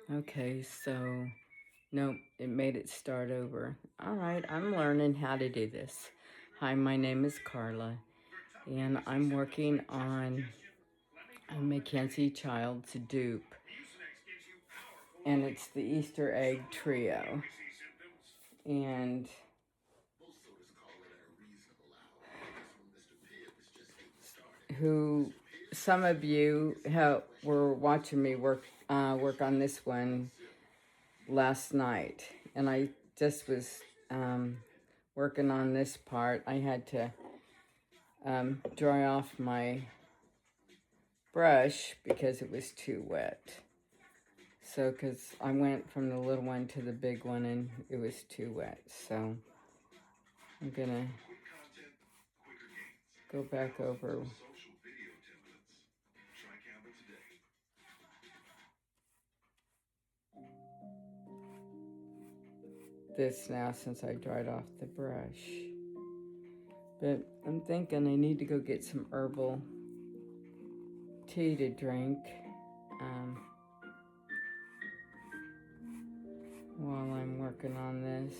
Okay, so nope, it made it start over. All right, I'm learning how to do this. Hi, my name is Carla, and I'm working on a Mackenzie Child's dupe, and it's the Easter egg trio. And who some of you were watching me work on this one last night, and I just was working on this part. I had to dry off my brush because it was too wet. So, because I went from the little one to the big one and it was too wet. So, I'm gonna go back over this now since I dried off the brush. But I'm thinking I need to go get some herbal tea to drink while I'm working on this.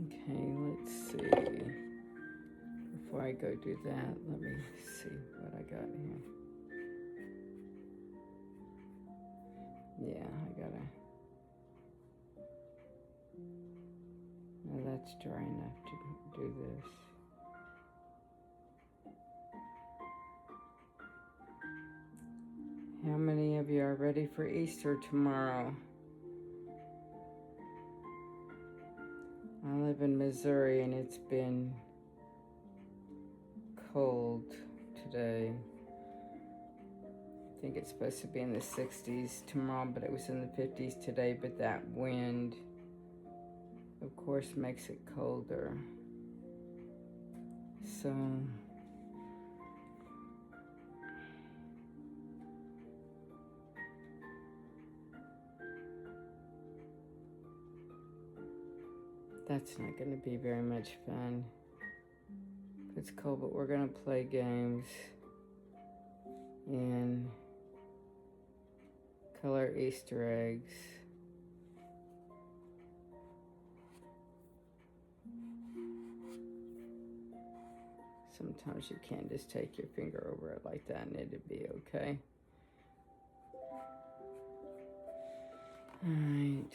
Okay, let's see. Before I go do that, let me see what I got here. Yeah, I gotta. Now that's dry enough to do this. How many of you are ready for Easter tomorrow? I live in Missouri and it's been cold today. I think it's supposed to be in the 60s tomorrow, but it was in the 50s today. But that wind, of course, makes it colder. So, that's not going to be very much fun. It's cold, but we're going to play games and color Easter eggs. Sometimes you can't just take your finger over it like that and it'd be okay. All right.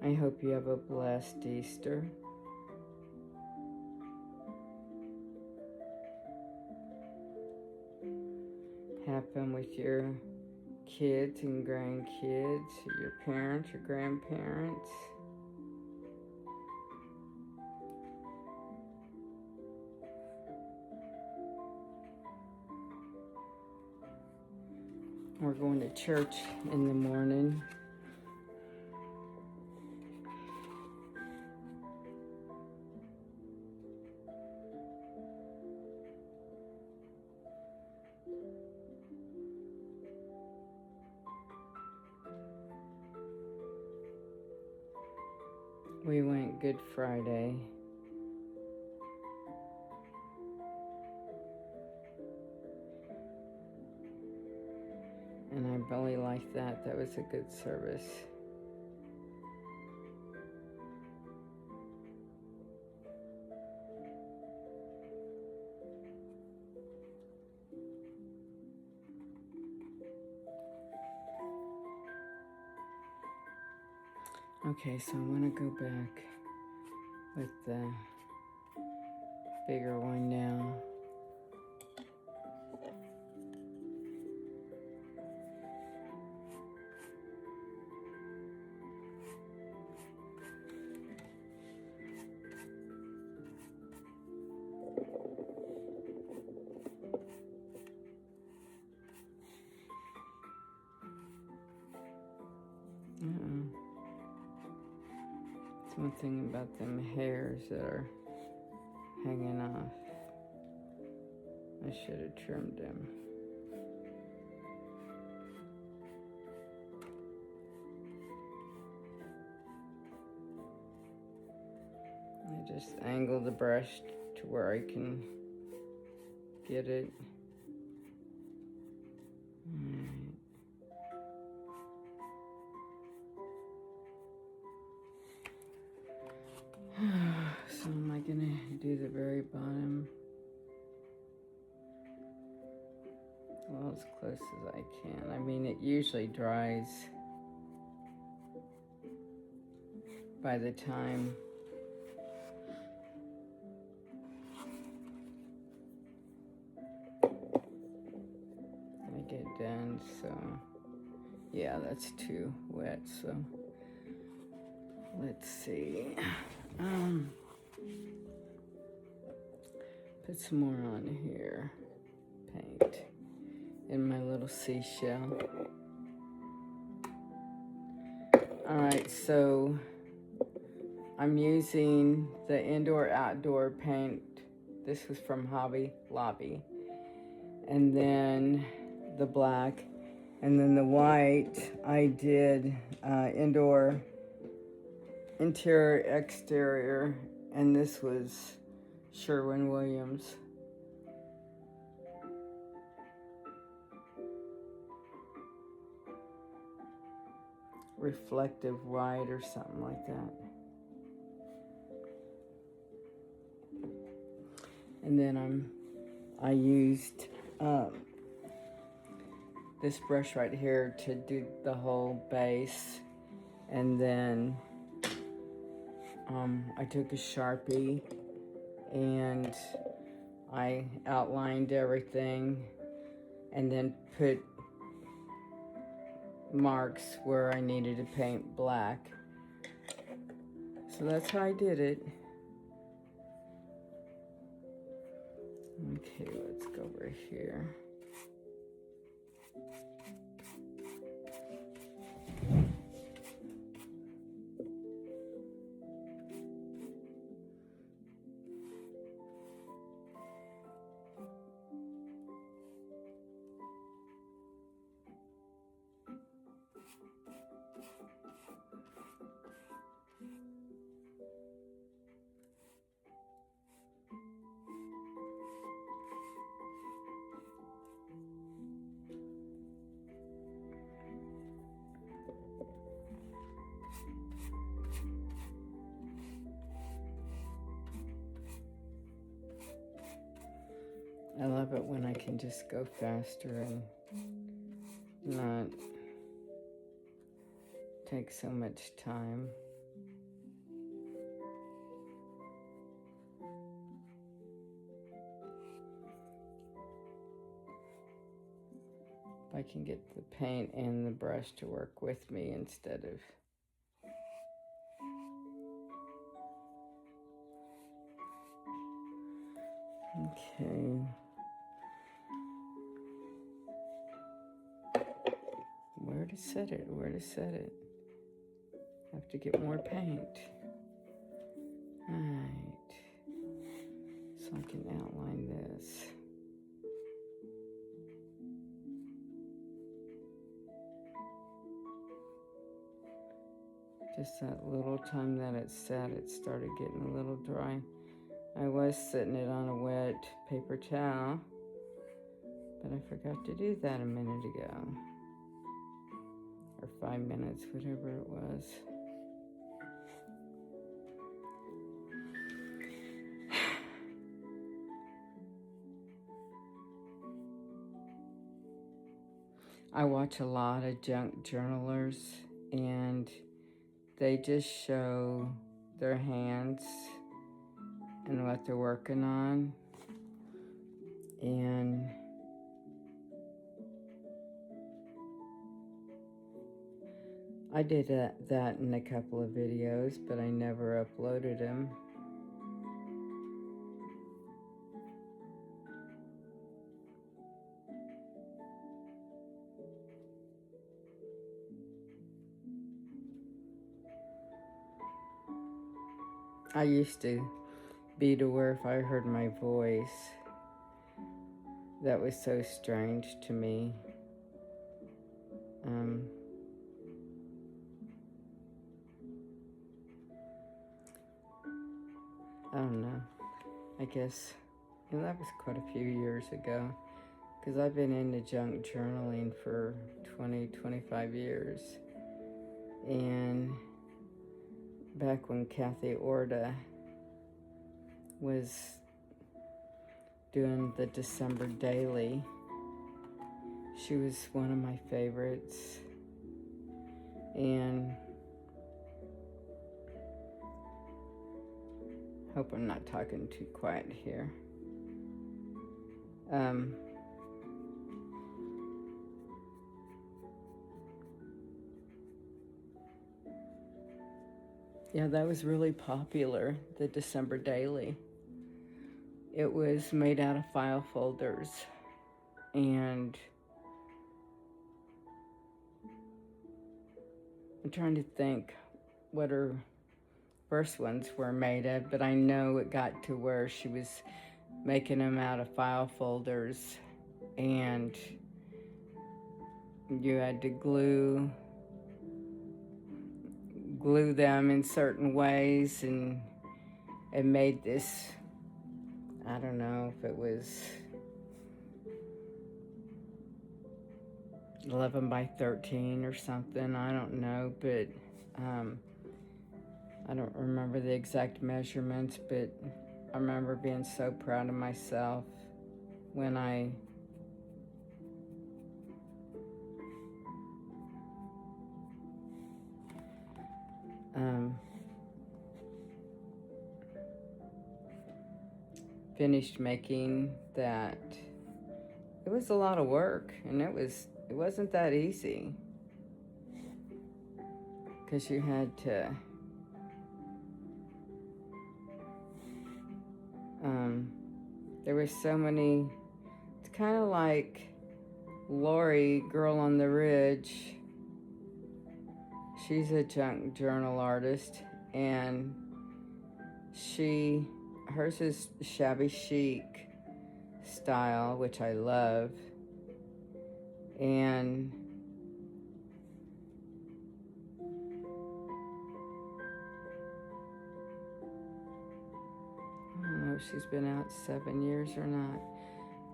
I hope you have a blessed Easter. Have fun with your kids and grandkids, your parents, your grandparents. We're going to church in the morning. We went Good Friday. And I really liked that. That was a good service. Okay, so I want to go back with the bigger one now. It's one thing about them hairs that are hanging off. I should have trimmed them. just angle the brush to where I can get it. Alright. So am I gonna do the very bottom? Well, as close as I can. I mean, it usually dries by the time I get done. So yeah, that's too wet. So let's see. Put some more on here. Paint in my little seashell. All right, so I'm using the indoor-outdoor paint. This was from Hobby Lobby. And then the black. And then the white, I did indoor, interior, exterior. And this was Sherwin-Williams. Reflective white or something like that. And then I used this brush right here to do the whole base. And then I took a Sharpie and I outlined everything and then put marks where I needed to paint black. So that's how I did it. Okay, let's go over here. I love it when I can just go faster and not take so much time. If I can get the paint and the brush to work with me instead of okay. Where to set it? Where to set it? Have to get more paint. Alright. So I can outline this. Just that little time that it sat, it started getting a little dry. I was sitting it on a wet paper towel, but I forgot to do that a minute ago. Or 5 minutes, whatever it was. I watch a lot of junk journalers, and they just show their hands and what they're working on. And I did that in a couple of videos, but I never uploaded them. I used to be to where if I heard my voice, that was so strange to me. I don't know. I guess that was quite a few years ago. Because I've been into junk journaling for 20, 25 years. And back when Kathy Orda was doing the December daily, she was one of my favorites. And hope I'm not talking too quiet here. Yeah, that was really popular, the December Daily. It was made out of file folders, and I'm trying to think what her first ones were made of, but I know it got to where she was making them out of file folders, and you had to glue them in certain ways, and it made this, I don't know if it was 11 by 13 or something, I don't know, but I don't remember the exact measurements, but I remember being so proud of myself when I finished making that. It was a lot of work, and it wasn't that easy, because you had to there was so many. It's kind of like Lori, Girl on the Ridge. She's a junk journal artist, and hers is shabby chic style, which I love. And I don't know if she's been out 7 years or not,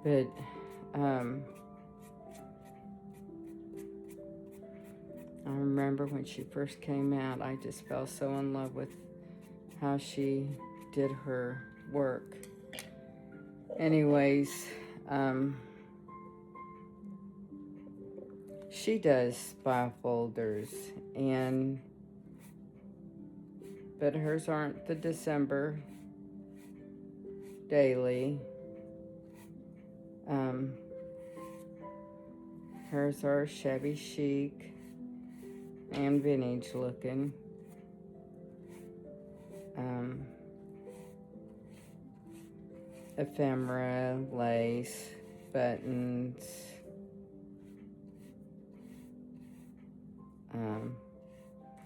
but I remember when she first came out, I just fell so in love with how she did her work. Anyways, she does file folders, but hers aren't the December daily. Hers are shabby chic and vintage looking. Ephemera, lace, buttons,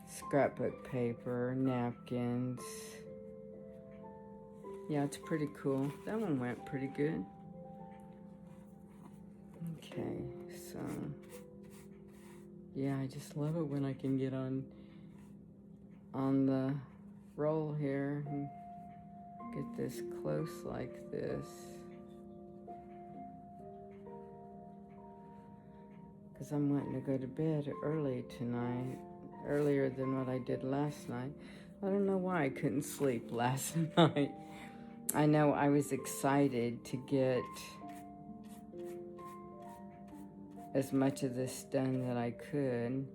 scrapbook paper, napkins. Yeah, it's pretty cool. That one went pretty good. Okay, so yeah, I just love it when I can get on the roll here and get this close like this, because I'm wanting to go to bed early tonight, earlier than what I did last night. I don't know why I couldn't sleep last night. I know I was excited to get as much of this done that I could,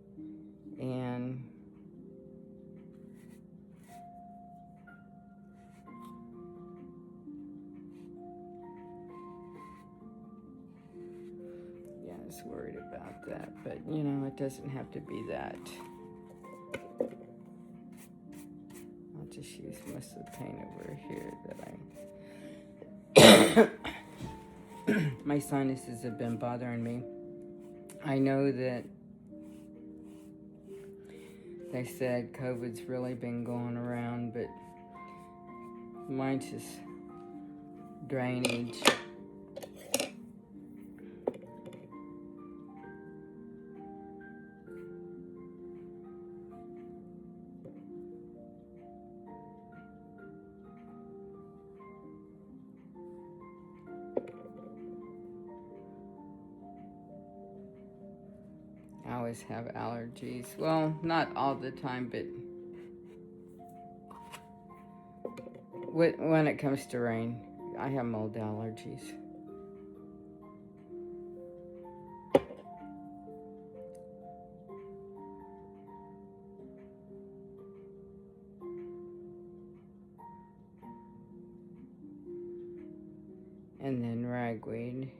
and yeah, I was worried about that, but it doesn't have to be that. I'll just use most of the paint over here that my sinuses have been bothering me. I know that they said COVID's really been going around, but mine's just drainage. I always have allergies. Well, not all the time, but when it comes to rain, I have mold allergies. And then ragweed.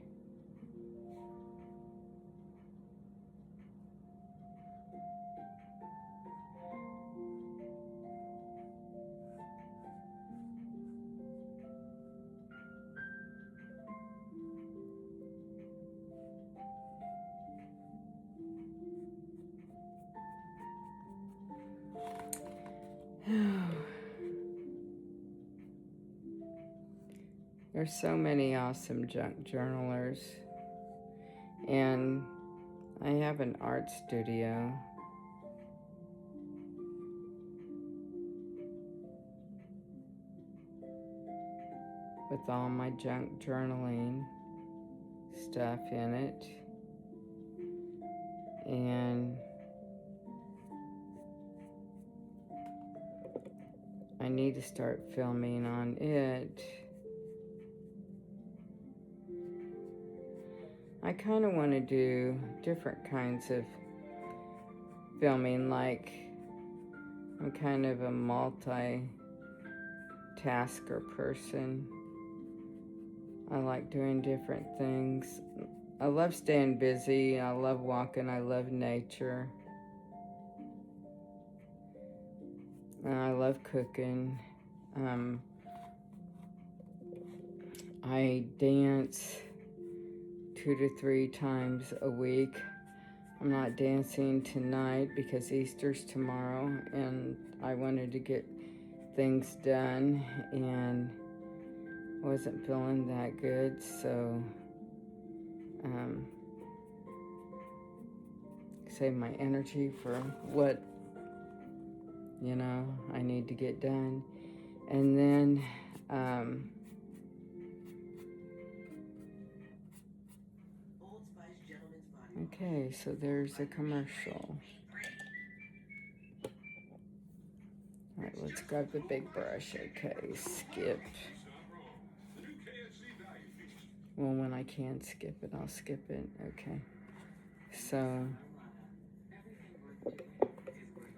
There's so many awesome junk journalers. And I have an art studio. With all my junk journaling stuff in it. And I need to start filming on it. I kind of want to do different kinds of filming, like I'm kind of a multitasker person. I like doing different things. I love staying busy. I love walking. I love nature. I love cooking. I dance 2 to 3 times a week. I'm not dancing tonight because Easter's tomorrow, and I wanted to get things done and wasn't feeling that good, so save my energy for what I need to get done. And then okay, so there's a commercial. All right, let's grab the big brush. Okay, skip. Well, when I can skip it, I'll skip it. Okay. So,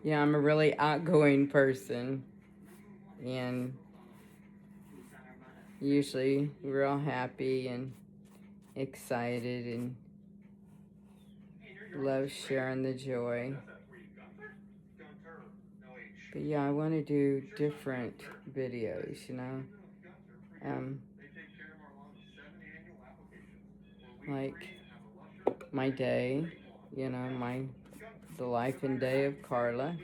yeah, I'm a really outgoing person. And usually real happy and excited and love sharing the joy. But yeah, I want to do different videos, like my day, the life and day of Carla,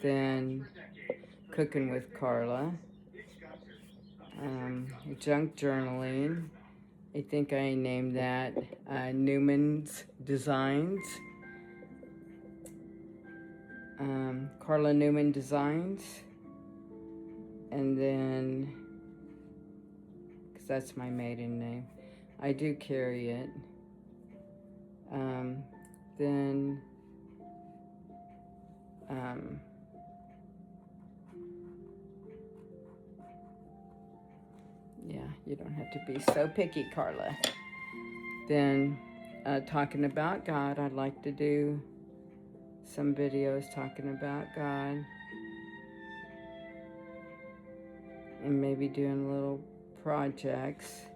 then cooking with Carla, junk journaling. I think I named that Newman's Designs. Carla Newman Designs. And then, because that's my maiden name, I do carry it. Then, yeah, you don't have to be so picky, Carla. Then, talking about God, I'd like to do some videos talking about God. And maybe doing little projects.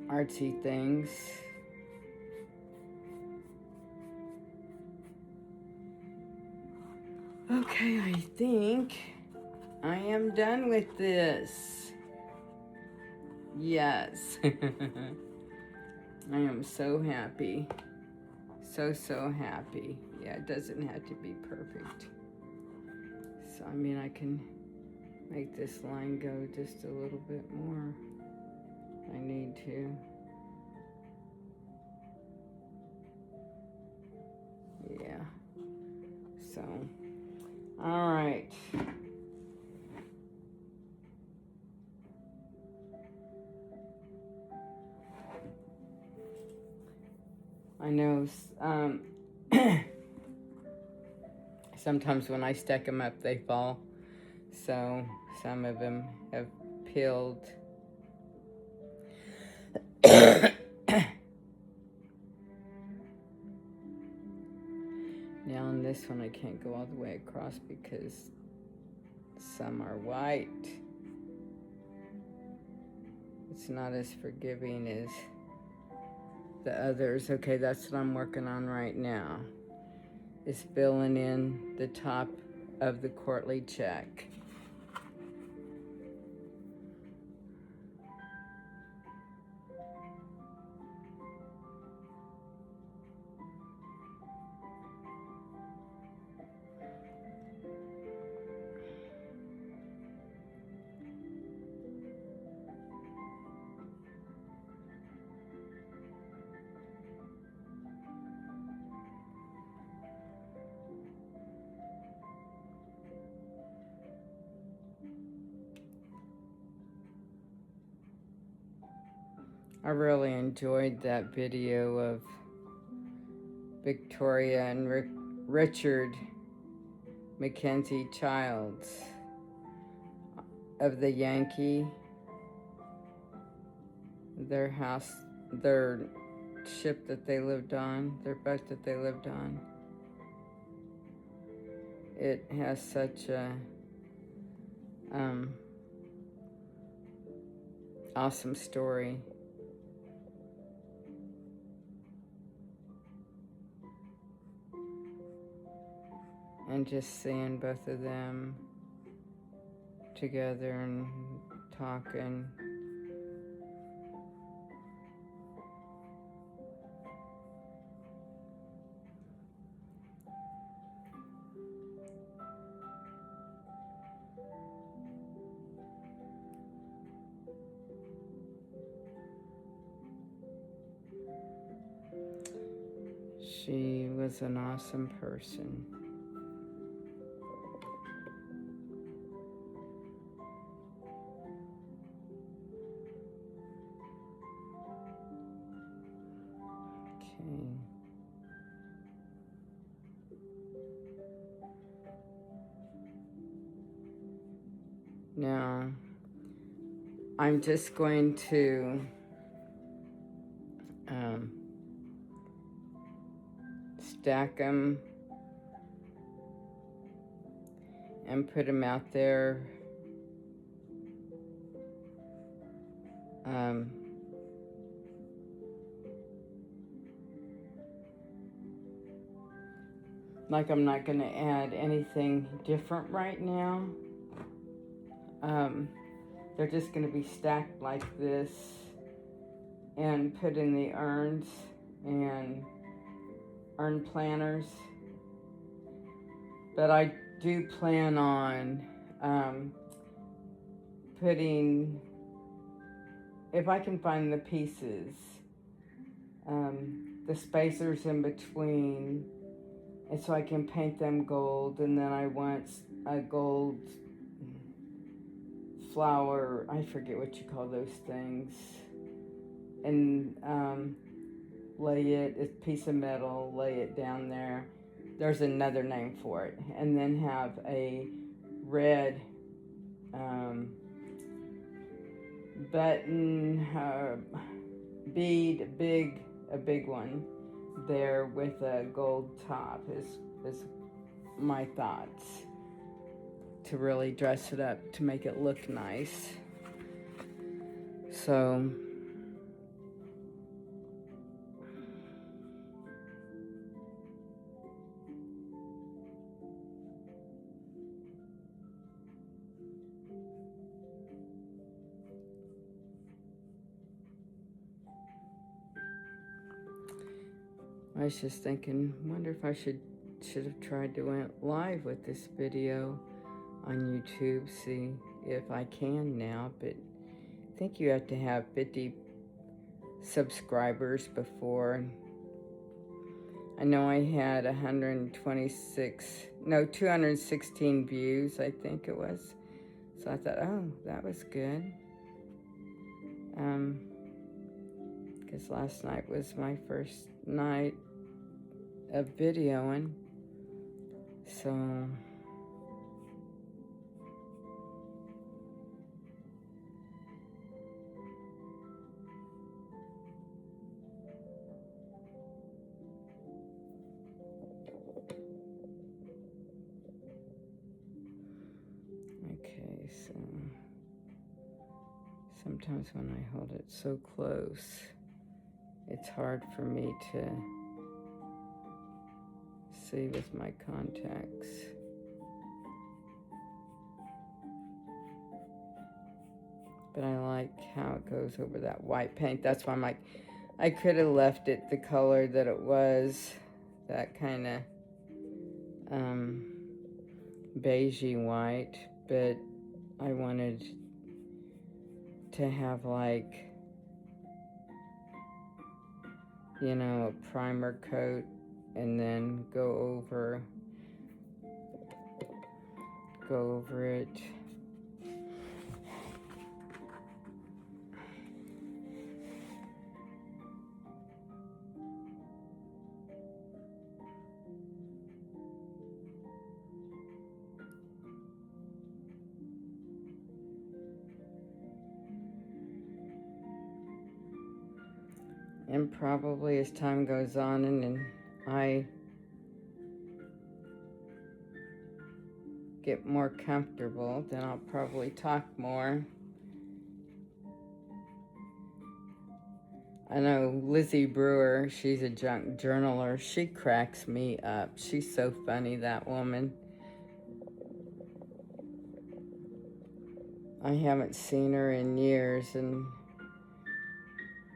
Artsy things. Okay, I think I am done with this. Yes. I am so happy. So happy. Yeah, it doesn't have to be perfect. So, I mean, I can make this line go just a little bit more. I need to. Yeah. So, all right. I know sometimes when I stack them up, they fall. So some of them have peeled. Now on this one, I can't go all the way across because some are white. It's not as forgiving as the others. Okay, that's what I'm working on right now, is filling in the top of the courtly check. I really enjoyed that video of Victoria and Richard Mackenzie Childs of the Yankee, their house, their ship that they lived on, their boat that they lived on. It has such a awesome story. And just seeing both of them together and talking. She was an awesome person. Now, I'm just going to stack them and put them out there. Like I'm not going to add anything different right now. They're just going to be stacked like this and put in the urns and urn planters. But I do plan on putting, if I can find the pieces, the spacers in between, and so I can paint them gold. And then I want a gold flower, I forget what you call those things, and lay it, a piece of metal, lay it down there. There's another name for it. And then have a red button bead, a big one there with a gold top is my thoughts, to really dress it up to make it look nice. So I was just thinking, wonder if I should have tried to went live with this video on YouTube, see if I can now, but I think you have to have 50 subscribers before. I know I had 216 views, I think it was. So I thought, oh, that was good. because last night was my first night of videoing. So okay, so sometimes when I hold it so close, it's hard for me to see with my contacts. But I like how it goes over that white paint. That's why I'm like, I could have left it the color that it was, that kind of beigey white, but I wanted to have like, you know, a primer coat and then go over it. And probably as time goes on and I get more comfortable, then I'll probably talk more. I know Lizzie Brewer, she's a junk journaler. She cracks me up. She's so funny, that woman. I haven't seen her in years, and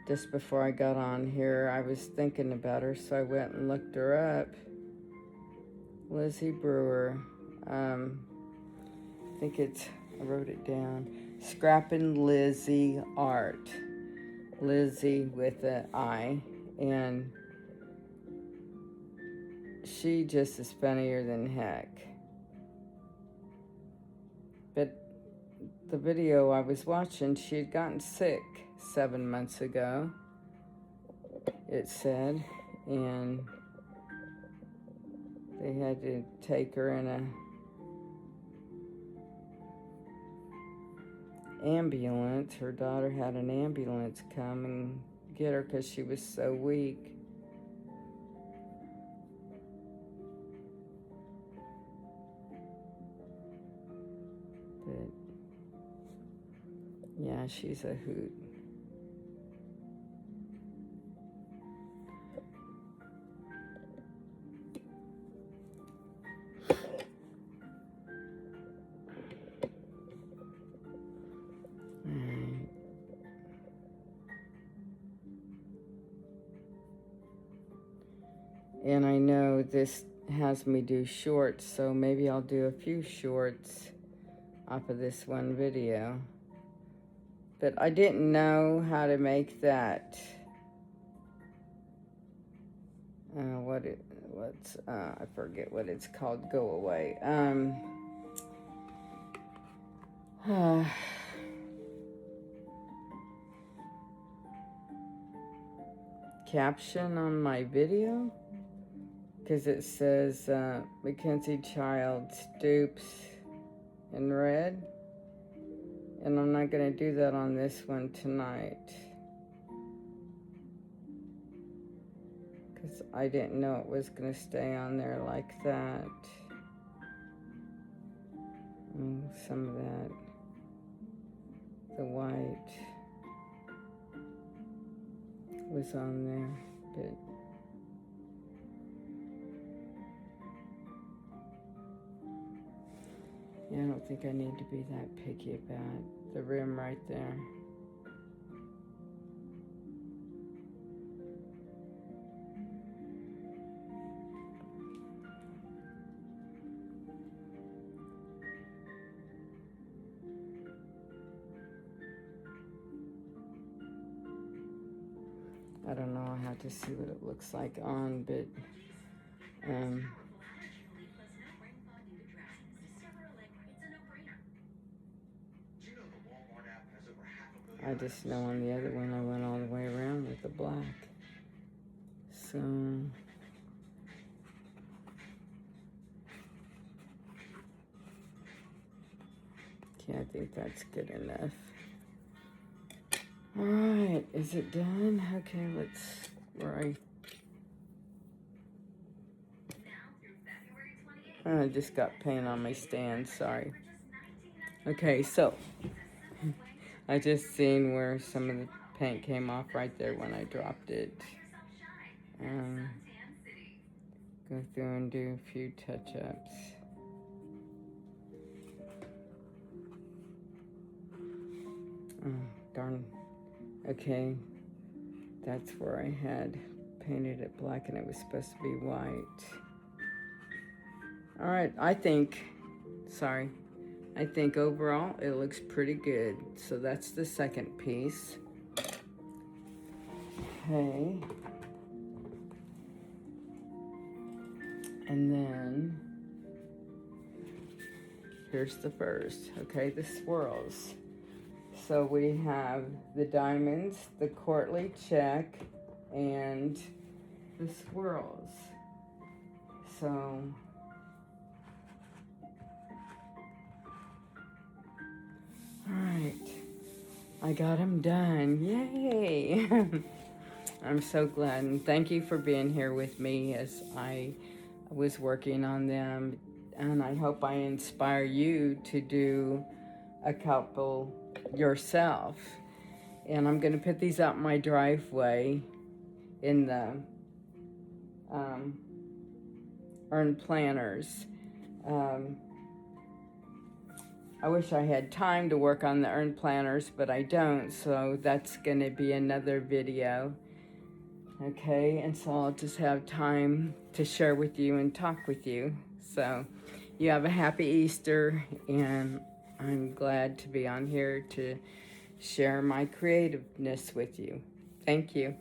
just before I got on here, I was thinking about her, so I went and looked her up. Lizzie Brewer. I think I wrote it down. Scrappin' Lizzie Art. Lizzie with an I. And she just is funnier than heck. But the video I was watching, she had gotten sick 7 months ago, it said, and they had to take her in a ambulance. Her daughter had an ambulance come and get her because she was so weak. But yeah, she's a hoot. And I know this has me do shorts, so maybe I'll do a few shorts off of this one video. But I didn't know how to make that, I forget what it's called, go away. Caption on my video, because it says Mackenzie Child's Dupes in red, and I'm not going to do that on this one tonight because I didn't know it was going to stay on there like that. Some of that, the white was on there, but yeah, I don't think I need to be that picky about the rim right there. I don't know, I have to see what it looks like on, but I just know on the other one I went all the way around with the black. So yeah, I think that's good enough. All right, is it done? Okay, let's, I just got paint on my stand, sorry. Okay, so I just seen where some of the paint came off right there when I dropped it. Go through and do a few touch-ups. Oh, darn. Okay, that's where I had painted it black and it was supposed to be white. All right, I think overall it looks pretty good. So that's the second piece. Okay. And then here's the first, okay, the swirls. So we have the diamonds, the courtly check, and the swirls. So all right, I got them done, yay. I'm so glad, and thank you for being here with me as I was working on them, and I hope I inspire you to do a couple yourself. And I'm gonna put these out my driveway in the urn planters. I wish I had time to work on the urn planters, but I don't, so that's gonna be another video. Okay, and so I'll just have time to share with you and talk with you. So you have a happy Easter, and I'm glad to be on here to share my creativeness with you. Thank you.